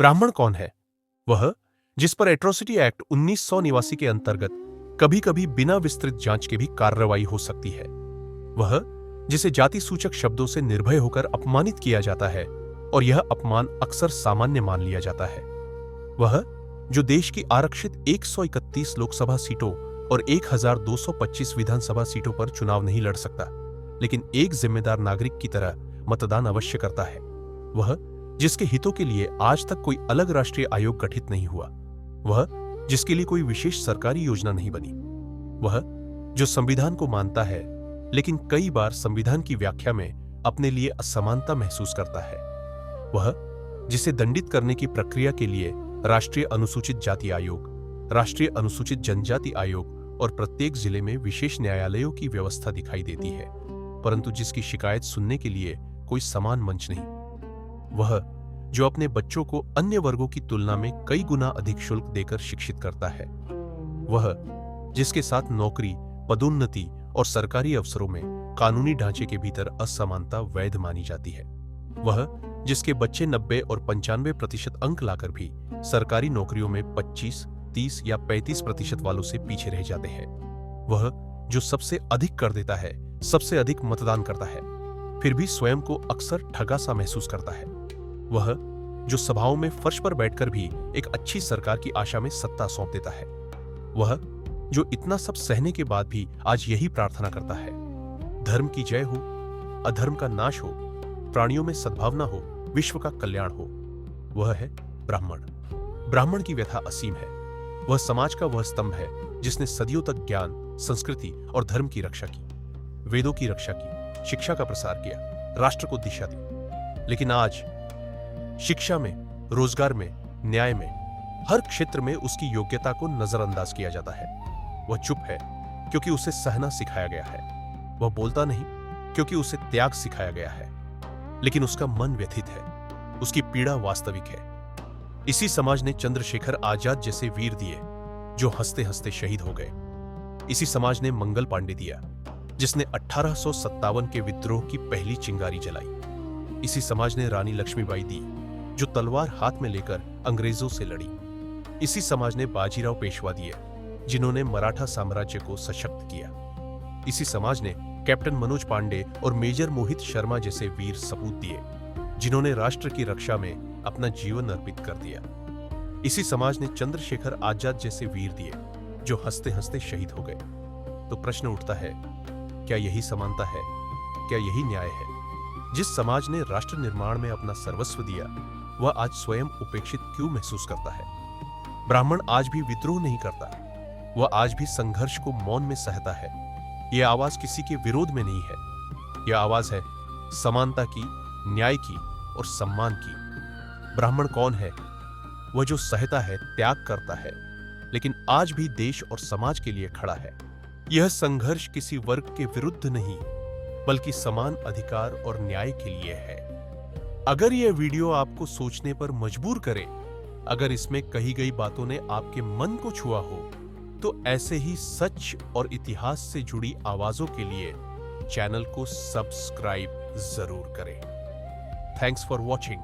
ब्राह्मण कौन है? वह जिस पर एट्रोसिटी एक्ट 1989 के अंतर्गत कभी कभी बिना विस्तृत जांच के भी कार्रवाई हो सकती है। वह जिसे जाति सूचक शब्दों से निर्भय होकर अपमानित किया जाता है और यह अपमान अक्सर सामान्य मान लिया जाता है। वह जो देश की आरक्षित 131 लोकसभा सीटों और 1225 विधानसभा सीटों पर चुनाव नहीं लड़ सकता, लेकिन एक जिम्मेदार नागरिक की तरह मतदान अवश्य करता है। वह जिसके हितों के लिए आज तक कोई अलग राष्ट्रीय आयोग गठित नहीं हुआ। वह जिसके लिए कोई विशेष सरकारी योजना नहीं बनी। वह जो संविधान को मानता है लेकिन कई बार संविधान की व्याख्या में अपने लिए असमानता महसूस करता है। वह जिसे दंडित करने की प्रक्रिया के लिए राष्ट्रीय अनुसूचित जाति आयोग, राष्ट्रीय अनुसूचित जनजाति आयोग और प्रत्येक जिले में विशेष न्यायालयों की व्यवस्था दिखाई देती है, परंतु जिसकी शिकायत सुनने के लिए कोई समान मंच नहीं। वह जो अपने बच्चों को अन्य वर्गों की तुलना में कई गुना अधिक शुल्क देकर शिक्षित करता है। वह जिसके साथ नौकरी, पदोन्नति और सरकारी अवसरों में कानूनी ढांचे के भीतर असमानता वैध मानी जाती है। वह जिसके बच्चे 90 और 95% अंक लाकर भी सरकारी नौकरियों में 25, 30 या 35% वालों से पीछे रह जाते हैं। वह जो सबसे अधिक कर देता है, सबसे अधिक मतदान करता है, फिर भी स्वयं को अक्सर ठगा सा महसूस करता है। वह जो सभाओं में फर्श पर बैठकर भी एक अच्छी सरकार की आशा में सत्ता सौंप देता है। वह जो इतना सब सहने के बाद भी आज यही प्रार्थना करता है, धर्म की जय हो, अधर्म का नाश हो, प्राणियों में सद्भावना हो, विश्व का कल्याण हो। वह है ब्राह्मण। ब्राह्मण की व्यथा असीम है। वह समाज का वह स्तंभ है जिसने सदियों तक ज्ञान, संस्कृति और धर्म की रक्षा की, वेदों की रक्षा की, शिक्षा का प्रसार किया, राष्ट्र को दिशा दी। लेकिन आज शिक्षा में, रोजगार में, न्याय में, हर क्षेत्र में उसकी योग्यता को नजरअंदाज किया जाता है। वह चुप है क्योंकि उसे सहना सिखाया गया है। वह बोलता नहीं क्योंकि उसे त्याग सिखाया गया है। लेकिन उसका मन व्यथित है, उसकी पीड़ा वास्तविक है। इसी समाज ने चंद्रशेखर आजाद जैसे वीर दिए जो हंसते हंसते शहीद हो गए। इसी समाज ने मंगल पांडे दिया जिसने 1857 के विद्रोह की पहली चिंगारी जलाई। इसी समाज ने रानी लक्ष्मीबाई दी जो तलवार हाथ में लेकर अंग्रेजों से लड़ी। इसी समाज ने बाजीराव पेशवा दिए जिन्होंने मराठा साम्राज्य को सशक्त किया। इसी समाज ने कैप्टन मनोज पांडे और मेजर मोहित शर्मा जैसे वीर सपूत दिए जिन्होंने राष्ट्र की रक्षा में अपना जीवन अर्पित कर दिया। इसी समाज ने चंद्रशेखर आजाद जैसे वीर दिए जो हंसते हंसते शहीद हो गए। तो प्रश्न उठता है, क्या यही समानता है? क्या यही न्याय है? जिस समाज ने राष्ट्र निर्माण में अपना सर्वस्व दिया, वह आज स्वयं उपेक्षित क्यों महसूस करता है? ब्राह्मण आज भी विद्रोह नहीं करता, वह आज भी संघर्ष को मौन में सहता है। यह आवाज किसी के विरोध में नहीं है, यह आवाज है समानता की, न्याय की और सम्मान की। ब्राह्मण कौन है? वह जो सहता है, त्याग करता है, लेकिन आज भी देश और समाज के लिए खड़ा है। यह संघर्ष किसी वर्ग के विरुद्ध नहीं, बल्कि समान अधिकार और न्याय के लिए है। अगर यह वीडियो आपको सोचने पर मजबूर करे, अगर इसमें कही गई बातों ने आपके मन को छुआ हो, तो ऐसे ही सच और इतिहास से जुड़ी आवाजों के लिए चैनल को सब्सक्राइब जरूर करें। Thanks for watching.